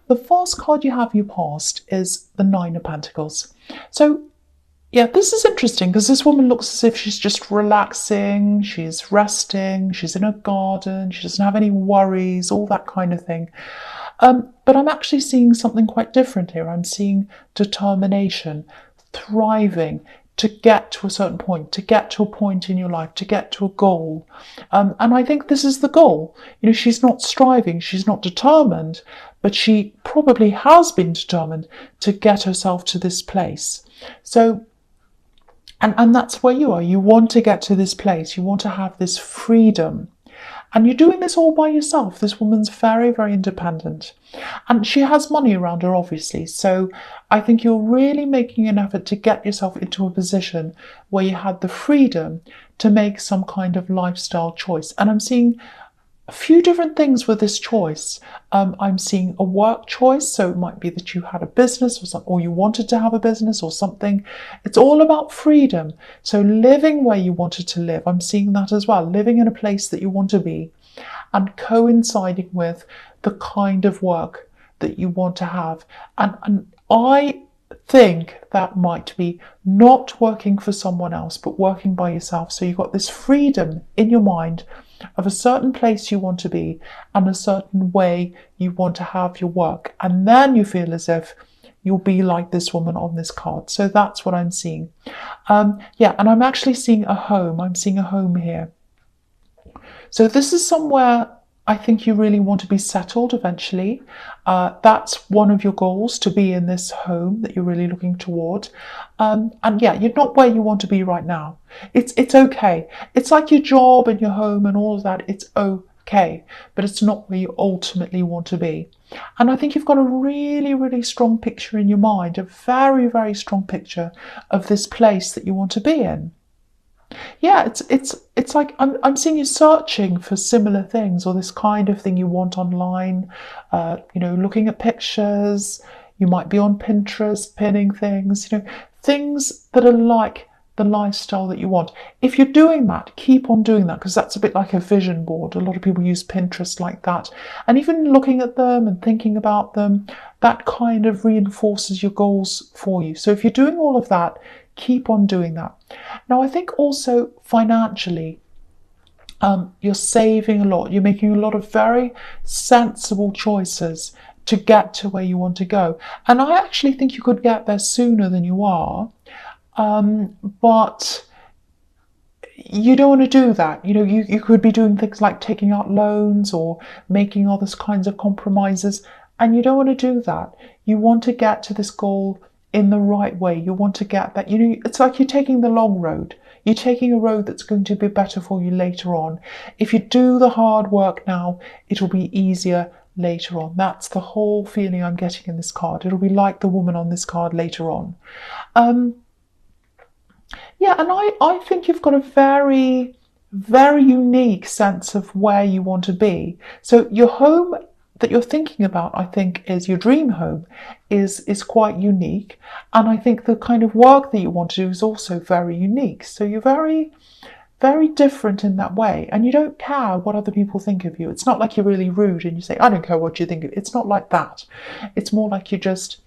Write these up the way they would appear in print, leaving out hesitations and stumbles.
The first card you have, your past, is the Nine of Pentacles. So yeah, this is interesting because this woman looks as if she's just relaxing, she's resting, she's in a garden, she doesn't have any worries, all that kind of thing. But I'm actually seeing something quite different here. I'm seeing determination, thriving, to get to a certain point, to get to a point in your life, to get to a goal. And I think this is the goal. You know, she's not striving, she's not determined, but she probably has been determined to get herself to this place. So, and that's where you are. You want to get to this place. You want to have this freedom. And you're doing this all by yourself. This woman's very, very independent. And she has money around her, obviously. So I think you're really making an effort to get yourself into a position where you had the freedom to make some kind of lifestyle choice. And I'm seeing a few different things with this choice. I'm seeing a work choice, so it might be that you had a business or something, or you wanted to have a business or something. It's all about freedom. So living where you wanted to live, I'm seeing that as well. Living in a place that you want to be, and coinciding with the kind of work that you want to have. And I think that might be not working for someone else, but working by yourself. So you've got this freedom in your mind of a certain place you want to be and a certain way you want to have your work. And then you feel as if you'll be like this woman on this card. So that's what I'm seeing. Yeah, and I'm actually seeing a home. I'm seeing a home here. So this is somewhere I think you really want to be settled eventually. That's one of your goals, to be in this home that you're really looking toward. And yeah, you're not where you want to be right now. It's okay. It's like your job and your home and all of that. It's okay, but it's not where you ultimately want to be. And I think you've got a really, really strong picture in your mind, a very, very strong picture of this place that you want to be in. Yeah, it's like I'm seeing you searching for similar things, or this kind of thing you want online. Looking at pictures. You might be on Pinterest pinning things. Things that are like the lifestyle that you want. If you're doing that, keep on doing that, because that's a bit like a vision board. A lot of people use Pinterest like that, and even looking at them and thinking about them, that kind of reinforces your goals for you. So if you're doing all of that, keep on doing that. Now, I think also financially, you're saving a lot. You're making a lot of very sensible choices to get to where you want to go. And I actually think you could get there sooner than you are. But you don't want to do that. You could be doing things like taking out loans or making other kinds of compromises. And you don't want to do that. You want to get to this goal in the right way. You want to get that. It's like you're taking the long road. You're taking a road that's going to be better for you later on. If you do the hard work now, it'll be easier later on. That's the whole feeling I'm getting in this card. It'll be like the woman on this card later on. Yeah, and I think you've got a very, very unique sense of where you want to be. So your home that you're thinking about, I think, is your dream home, is quite unique. And I think the kind of work that you want to do is also very unique. So you're very, very different in that way. And you don't care what other people think of you. It's not like you're really rude and you say, I don't care what you think of me. It's not like that. It's more like you're just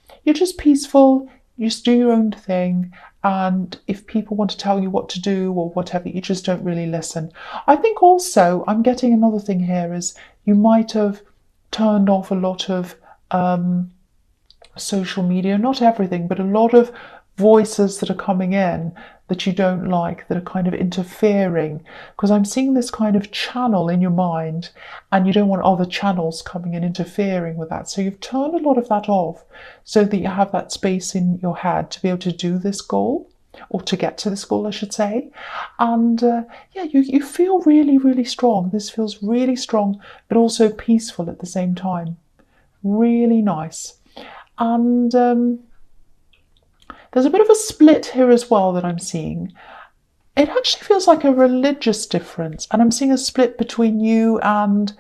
peaceful, you just do your own thing. And if people want to tell you what to do or whatever, you just don't really listen. I think also, I'm getting another thing here, is you might have turned off a lot of social media, not everything, but a lot of voices that are coming in that you don't like, that are kind of interfering, because I'm seeing this kind of channel in your mind and you don't want other channels coming and interfering with that. So you've turned a lot of that off so that you have that space in your head to be able to do this goal, or to get to this goal, I should say. And yeah, you feel really, really strong. This feels really strong, but also peaceful at the same time. Really nice. And there's a bit of a split here as well that I'm seeing. It actually feels like a religious difference, and I'm seeing a split between you and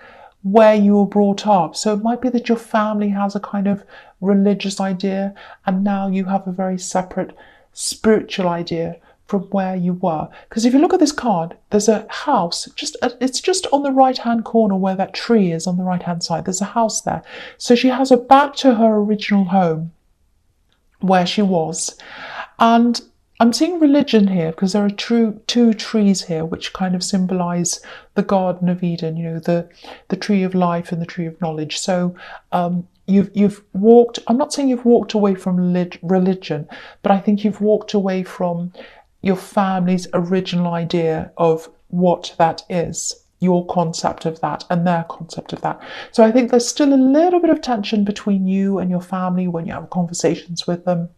where you were brought up. So it might be that your family has a kind of religious idea, and now you have a very separate spiritual idea from where you were. Because if you look at this card, there's a house, it's just on the right-hand corner where that tree is on the right-hand side. There's a house there. So she has her back to her original home where she was. And I'm seeing religion here because there are two trees here which kind of symbolize the Garden of Eden, you know, the tree of life and the tree of knowledge. So you've walked, I'm not saying you've walked away from religion, but I think you've walked away from your family's original idea of what that is, your concept of that and their concept of that. So I think there's still a little bit of tension between you and your family when you have conversations with them.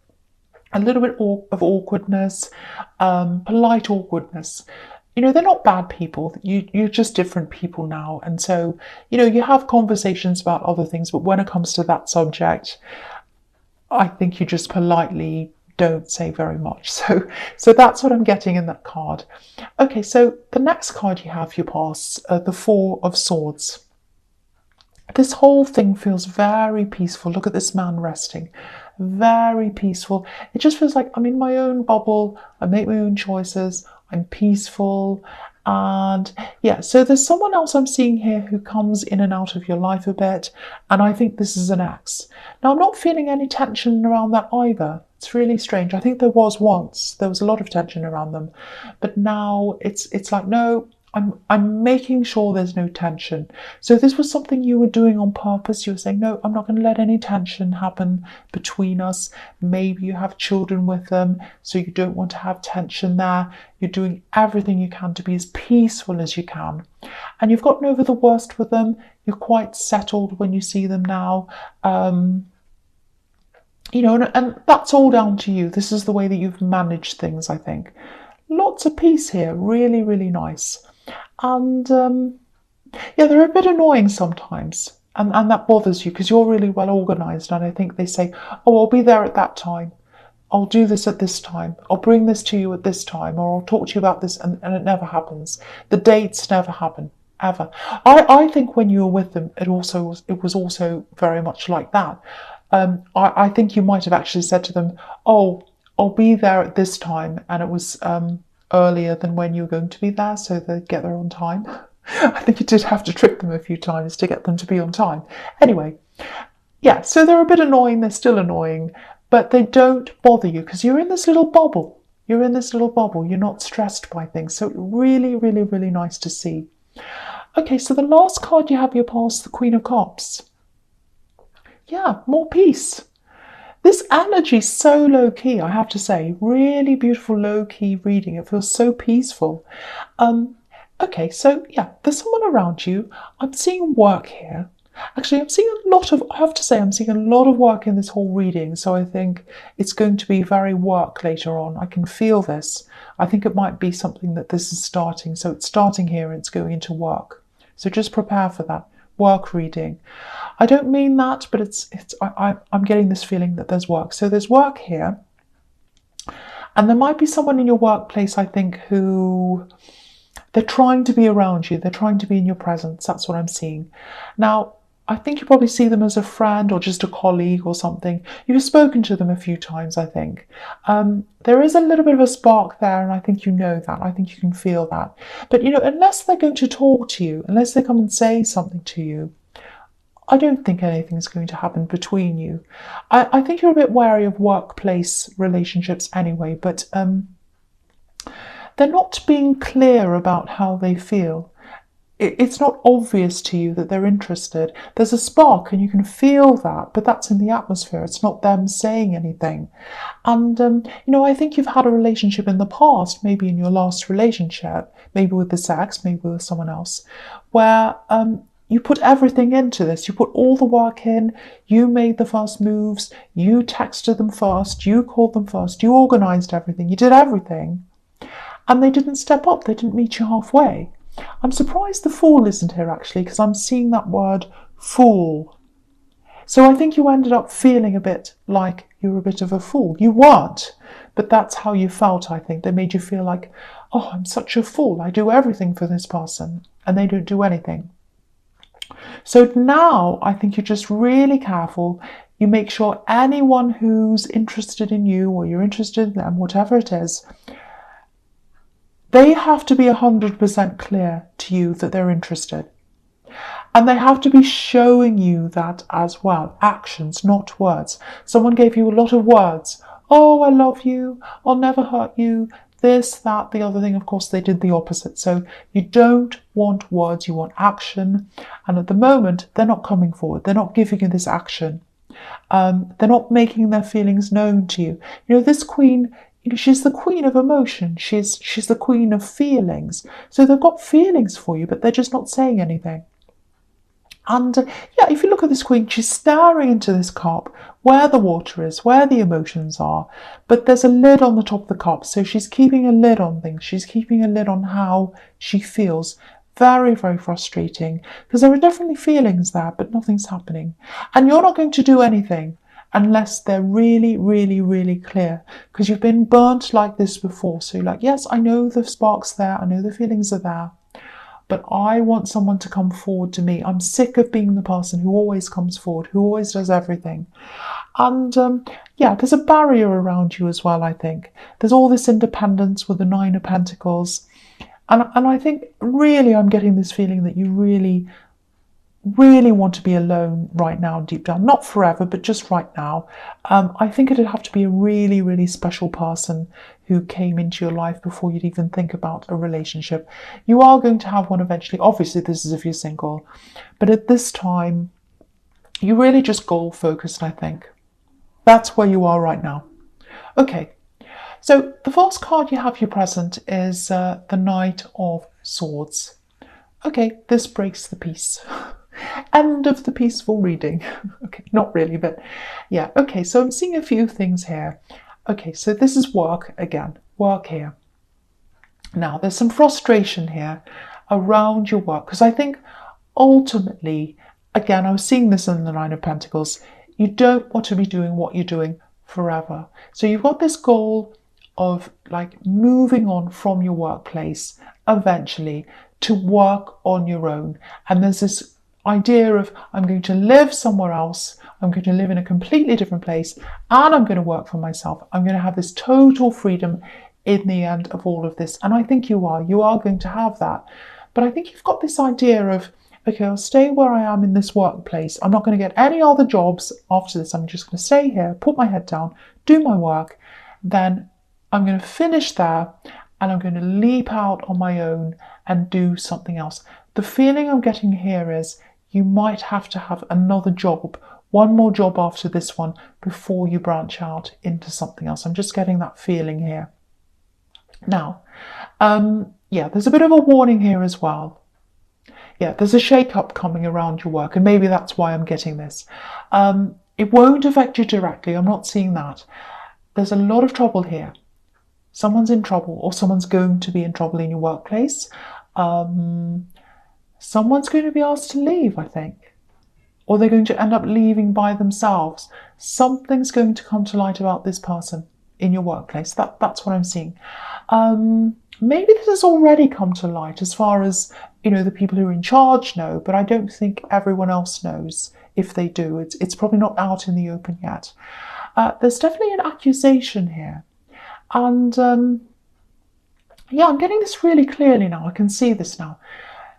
A little bit of awkwardness, polite awkwardness. You know, they're not bad people. You're just different people now. And so, you know, you have conversations about other things, but when it comes to that subject, I think you just politely don't say very much. So that's what I'm getting in that card. Okay, so the next card you have, you pass, the Four of Swords. This whole thing feels very peaceful. Look at this man resting. Very peaceful. It just feels like I'm in my own bubble. I make my own choices. I'm peaceful. And yeah, so there's someone else I'm seeing here who comes in and out of your life a bit. And I think this is an ex. Now, I'm not feeling any tension around that either. It's really strange. I think there was once. There was a lot of tension around them. But now it's like, no, I'm making sure there's no tension. So this was something you were doing on purpose. You were saying, no, I'm not going to let any tension happen between us. Maybe you have children with them, so you don't want to have tension there. You're doing everything you can to be as peaceful as you can. And you've gotten over the worst with them. You're quite settled when you see them now. You know, and that's all down to you. This is the way that you've managed things, I think. Lots of peace here. Really, really nice. And yeah, they're a bit annoying sometimes, and that bothers you because you're really well organised. And I think they say, oh, I'll be there at that time. I'll do this at this time. I'll bring this to you at this time, or I'll talk to you about this, and it never happens. The dates never happen, ever. I think when you were with them, it was also very much like that. I think you might have actually said to them, oh, I'll be there at this time, and it was earlier than when you were going to be there, so they'd get there on time. I think you did have to trick them a few times to get them to be on time. Anyway, yeah, so they're a bit annoying, they're still annoying, but they don't bother you because you're in this little bubble. You're in this little bubble, you're not stressed by things. So really, really, really nice to see. Okay, so the last card you have, your pass, the Queen of Cups. Yeah, more peace. This energy is so low-key, I have to say. Really beautiful low-key reading. It feels so peaceful. Okay, so yeah, there's someone around you. I'm seeing work here. Actually, I'm seeing I have to say, I'm seeing a lot of work in this whole reading. So I think it's going to be very work later on. I can feel this. I think it might be something that this is starting. So it's starting here and it's going into work. So just prepare for that. Work reading. I don't mean that, but I'm getting this feeling that there's work. So there's work here. And there might be someone in your workplace, I think, who they're trying to be around you. They're trying to be in your presence. That's what I'm seeing. Now, I think you probably see them as a friend or just a colleague or something. You've spoken to them a few times, I think. There is a little bit of a spark there, and I think you know that. I think you can feel that. But, you know, unless they're going to talk to you, unless they come and say something to you, I don't think anything's going to happen between you. I think you're a bit wary of workplace relationships anyway, but they're not being clear about how they feel. It's not obvious to you that they're interested. There's a spark and you can feel that, but that's in the atmosphere. It's not them saying anything. And, you know, I think you've had a relationship in the past, maybe in your last relationship, maybe with this ex, maybe with someone else, where you put everything into this. You put all the work in, you made the first moves, you texted them first, you called them first, you organised everything, you did everything. And they didn't step up, they didn't meet you halfway. I'm surprised the Fool isn't here actually, because I'm seeing that word fool. So I think you ended up feeling a bit like you were a bit of a fool. You weren't, but that's how you felt, I think. They made you feel like, oh, I'm such a fool. I do everything for this person and they don't do anything. So now I think you're just really careful. You make sure anyone who's interested in you or you're interested in them, whatever it is, They have to be 100% clear to you that they're interested. And they have to be showing you that as well. Actions, not words. Someone gave you a lot of words. Oh, I love you. I'll never hurt you. This, that, the other thing. Of course, they did the opposite. So you don't want words, you want action. And at the moment, they're not coming forward. They're not giving you this action. They're not making their feelings known to you. You know, this queen, she's the queen of emotion. She's the queen of feelings. So they've got feelings for you, but they're just not saying anything. And yeah, if you look at this queen, she's staring into this cup where the water is, where the emotions are, but there's a lid on the top of the cup. So she's keeping a lid on things. She's keeping a lid on how she feels. Very, very frustrating, because there are definitely feelings there, but nothing's happening. And you're not going to do anything unless they're really, really, really clear, because you've been burnt like this before. So you're like, yes, I know the spark's there. I know the feelings are there. But I want someone to come forward to me. I'm sick of being the person who always comes forward, who always does everything. And yeah, there's a barrier around you as well, I think. There's all this independence with the Nine of Pentacles. And I think really I'm getting this feeling that you really, really want to be alone right now deep down. Not forever, but just right now. I think it'd have to be a really, really special person who came into your life before you'd even think about a relationship. You are going to have one eventually. Obviously, this is if you're single. But at this time, you're really just goal focused, I think. That's where you are right now. Okay. So the first card you have here present is the Knight of Swords. Okay, this breaks the peace. End of the peaceful reading. Okay, not really, but yeah. Okay, so I'm seeing a few things here. Okay, so this is work again. Work here. Now, there's some frustration here around your work, because I think ultimately, again, I was seeing this in the Nine of Pentacles, you don't want to be doing what you're doing forever. So you've got this goal of like moving on from your workplace eventually to work on your own. And there's this idea of, I'm going to live somewhere else, I'm going to live in a completely different place, and I'm going to work for myself. I'm going to have this total freedom in the end of all of this. And I think you are going to have that. But I think you've got this idea of, okay, I'll stay where I am in this workplace. I'm not going to get any other jobs after this. I'm just going to stay here, put my head down, do my work. Then I'm going to finish there, and I'm going to leap out on my own and do something else. The feeling I'm getting here is you might have to have another job, one more job after this one, before you branch out into something else. I'm just getting that feeling here. Now, yeah, there's a bit of a warning here as well. Yeah, there's a shake-up coming around your work, and maybe that's why I'm getting this. It won't affect you directly. I'm not seeing that. There's a lot of trouble here. Someone's in trouble, or someone's going to be in trouble in your workplace. Someone's going to be asked to leave, I think. Or they're going to end up leaving by themselves. Something's going to come to light about this person in your workplace. That's what I'm seeing. Maybe this has already come to light as far as, you know, the people who are in charge know, but I don't think everyone else knows. If they do, it's probably not out in the open yet. There's definitely an accusation here. And yeah, I'm getting this really clearly now. I can see this now.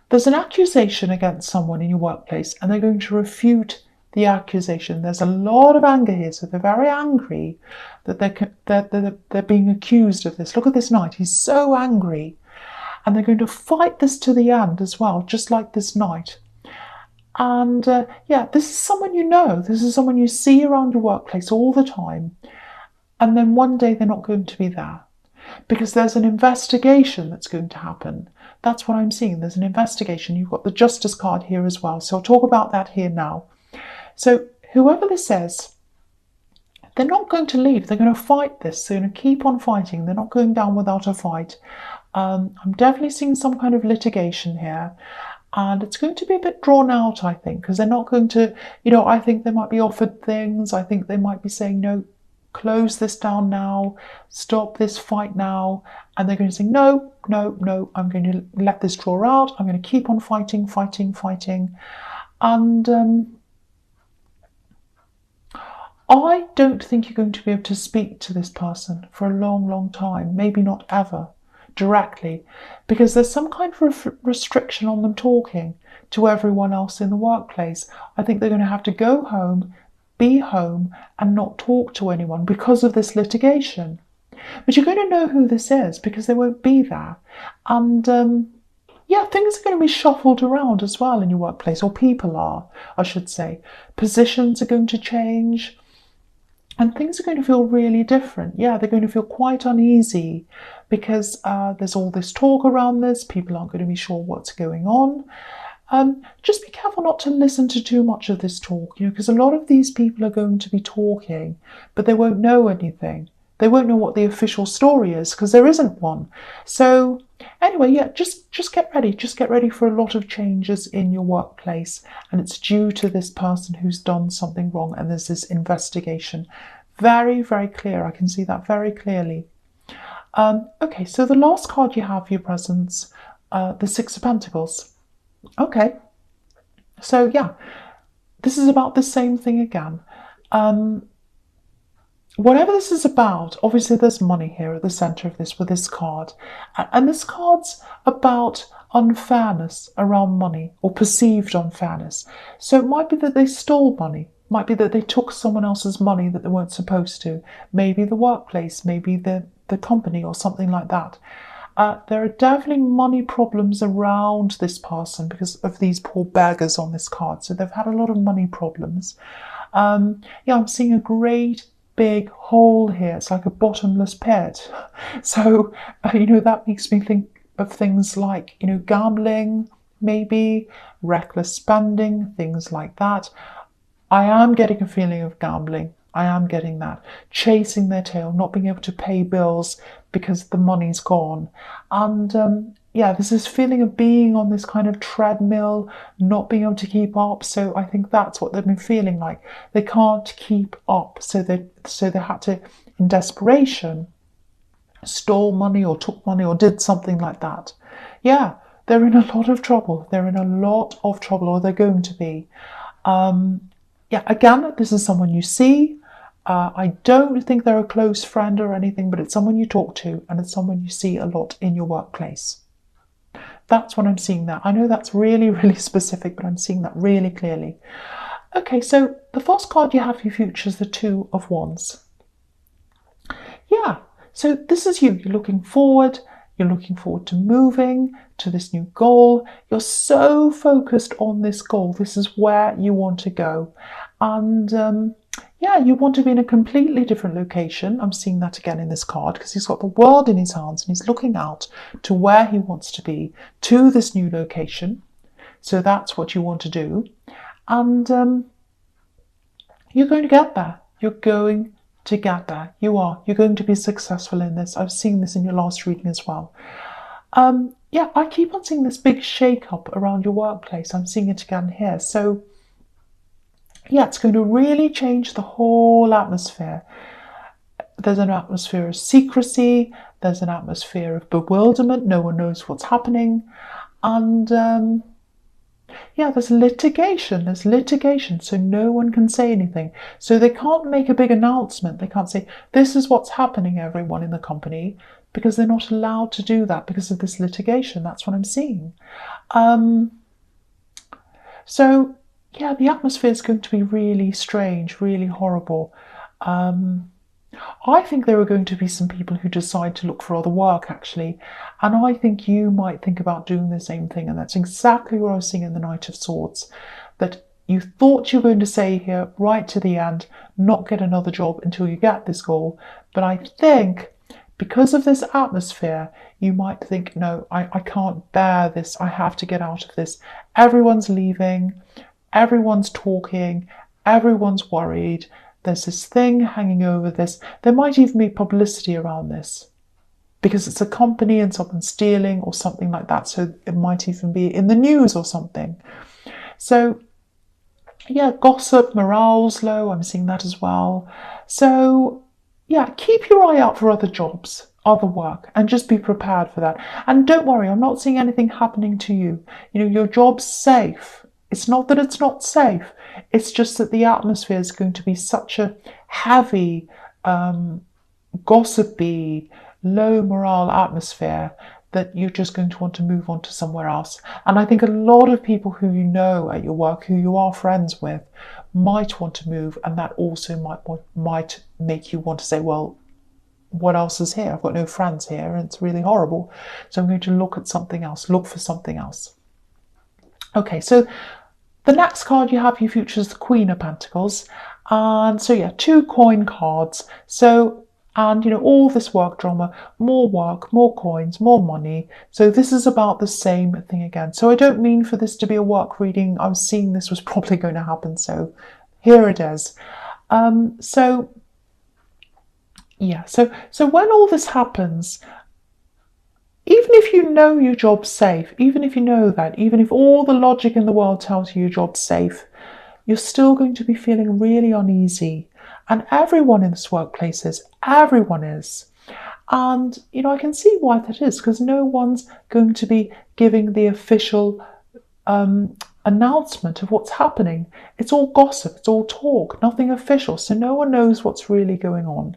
There's an accusation against someone in your workplace, and they're going to refute the accusation. There's a lot of anger here, so they're very angry that they're being accused of this. Look at this knight. He's so angry. And they're going to fight this to the end as well, just like this knight. And yeah, this is someone you know. This is someone you see around your workplace all the time. And then one day they're not going to be there, because there's an investigation that's going to happen. That's what I'm seeing. There's an investigation. You've got the Justice card here as well. So I'll talk about that here now. So whoever this is, they're not going to leave. They're going to fight this. They're going to keep on fighting. They're not going down without a fight. I'm definitely seeing some kind of litigation here. And it's going to be a bit drawn out, I think, because they're not going to, you know, I think they might be offered things. I think they might be saying, no, close this down now, stop this fight now. And they're going to say, no, no, no, I'm going to let this draw out. I'm going to keep on fighting, fighting, fighting. And I don't think you're going to be able to speak to this person for a long, long time. Maybe not ever, directly, because there's some kind of restriction on them talking to everyone else in the workplace. I think they're going to have to go home, be home, and not talk to anyone because of this litigation. But you're going to know who this is because they won't be there. And yeah, things are going to be shuffled around as well in your workplace, or people are, I should say. Positions are going to change. And things are going to feel really different. Yeah, they're going to feel quite uneasy because there's all this talk around this. People aren't going to be sure what's going on. Just be careful not to listen to too much of this talk, because a lot of these people are going to be talking, but they won't know anything. They won't know what the official story is because there isn't one. So anyway, yeah, just get ready. Just get ready for a lot of changes in your workplace. And it's due to this person who's done something wrong. And there's this investigation. Very, very clear. I can see that very clearly. Okay, so the last card you have for your presents, the Six of Pentacles. Okay, so yeah, this is about the same thing again. Whatever this is about, obviously there's money here at the centre of this with this card. And this card's about unfairness around money, or perceived unfairness. So it might be that they stole money. It might be that they took someone else's money that they weren't supposed to. Maybe the workplace, maybe the company, or something like that. There are definitely money problems around this person because of these poor beggars on this card. So they've had a lot of money problems. Yeah, I'm seeing a great big hole here. It's like a bottomless pit. So, that makes me think of things like, gambling, maybe, reckless spending, things like that. I am getting a feeling of gambling. I am getting that. Chasing their tail, not being able to pay bills because the money's gone. And yeah, there's this feeling of being on this kind of treadmill, not being able to keep up. So I think that's what they've been feeling like. They can't keep up. So they had to, in desperation, stole money or took money or did something like that. Yeah, they're in a lot of trouble. They're in a lot of trouble, or they're going to be. Yeah, again, this is someone you see. I don't think they're a close friend or anything, but it's someone you talk to and it's someone you see a lot in your workplace. That's what I'm seeing there. I know that's really, really specific, but I'm seeing that really clearly. Okay, so the first card you have for your future is the Two of Wands. Yeah, so this is you. You're looking forward. You're looking forward to moving to this new goal. You're so focused on this goal. This is where you want to go. And yeah, you want to be in a completely different location. I'm seeing that again in this card because he's got the world in his hands and he's looking out to where he wants to be, to this new location. So that's what you want to do. And you're going to get there. You're going to get there. You are. You're going to be successful in this. I've seen this in your last reading as well. Yeah, I keep on seeing this big shake-up around your workplace. I'm seeing it again here. So yeah, it's going to really change the whole atmosphere. There's an atmosphere of secrecy. There's an atmosphere of bewilderment. No one knows what's happening. And yeah, there's litigation. There's litigation, so no one can say anything. So they can't make a big announcement. They can't say, this is what's happening, everyone in the company, because they're not allowed to do that because of this litigation. That's what I'm seeing. So yeah, the atmosphere is going to be really strange, really horrible. I think there are going to be some people who decide to look for other work, actually. And I think you might think about doing the same thing. And that's exactly what I was seeing in the Knight of Swords. That you thought you were going to stay here right to the end, not get another job until you get this goal. But I think because of this atmosphere, you might think, no, I can't bear this. I have to get out of this. Everyone's leaving. Everyone's talking, everyone's worried. There's this thing hanging over this. There might even be publicity around this because it's a company and someone's stealing or something like that. So it might even be in the news or something. So yeah, gossip, morale's low. I'm seeing that as well. So yeah, keep your eye out for other jobs, other work, and just be prepared for that. And don't worry, I'm not seeing anything happening to you. Your job's safe. It's not that it's not safe. It's just that the atmosphere is going to be such a heavy, gossipy, low morale atmosphere that you're just going to want to move on to somewhere else. And I think a lot of people who you know at your work, who you are friends with, might want to move, and that also might make you want to say, well, what else is here? I've got no friends here and it's really horrible. So I'm going to look at something else, look for something else. Okay, so the next card you have, your future, is the Queen of Pentacles. And so yeah, 2 coin cards. So, and all this work drama, more work, more coins, more money. So this is about the same thing again. So I don't mean for this to be a work reading. I was seeing this was probably going to happen. So here it is. So when all this happens, even if you know your job's safe, even if you know that, even if all the logic in the world tells you your job's safe, you're still going to be feeling really uneasy. And everyone in this workplace is. Everyone is. And, I can see why that is, because no one's going to be giving the official announcement of what's happening. It's all gossip, it's all talk, nothing official. So no one knows what's really going on.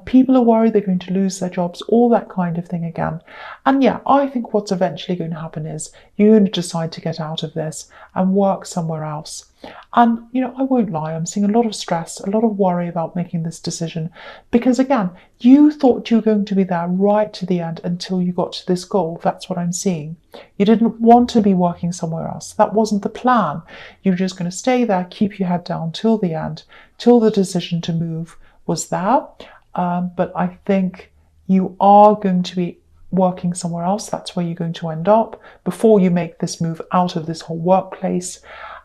People are worried they're going to lose their jobs, all that kind of thing again. And yeah, I think what's eventually going to happen is you're going to decide to get out of this and work somewhere else. And, I won't lie, I'm seeing a lot of stress, a lot of worry about making this decision, because again, you thought you were going to be there right to the end until you got to this goal. That's what I'm seeing. You didn't want to be working somewhere else. That wasn't the plan. You were just going to stay there, keep your head down till the end, till the decision to move was there. But I think you are going to be working somewhere else. That's where you're going to end up before you make this move out of this whole workplace.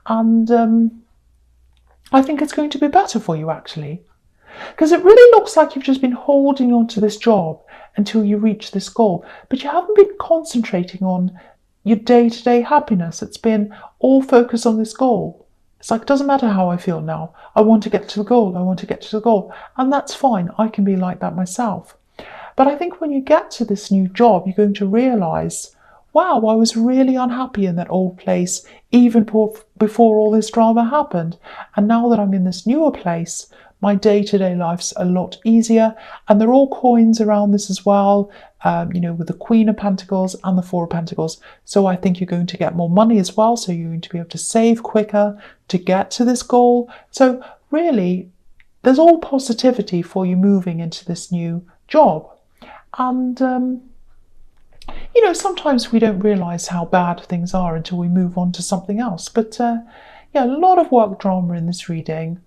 And I think it's going to be better for you, actually, because it really looks like you've just been holding on to this job until you reach this goal, but you haven't been concentrating on your day-to-day happiness. It's been all focused on this goal. It's like, it doesn't matter how I feel now. I want to get to the goal. I want to get to the goal. And that's fine. I can be like that myself. But I think when you get to this new job, you're going to realise, wow, I was really unhappy in that old place, even before all this drama happened. And now that I'm in this newer place, my day-to-day life's a lot easier. And there are all coins around this as well, with the Queen of Pentacles and the Four of Pentacles. So I think you're going to get more money as well. So you're going to be able to save quicker to get to this goal. So really, there's all positivity for you moving into this new job. And, sometimes we don't realise how bad things are until we move on to something else. But yeah, a lot of work drama in this reading.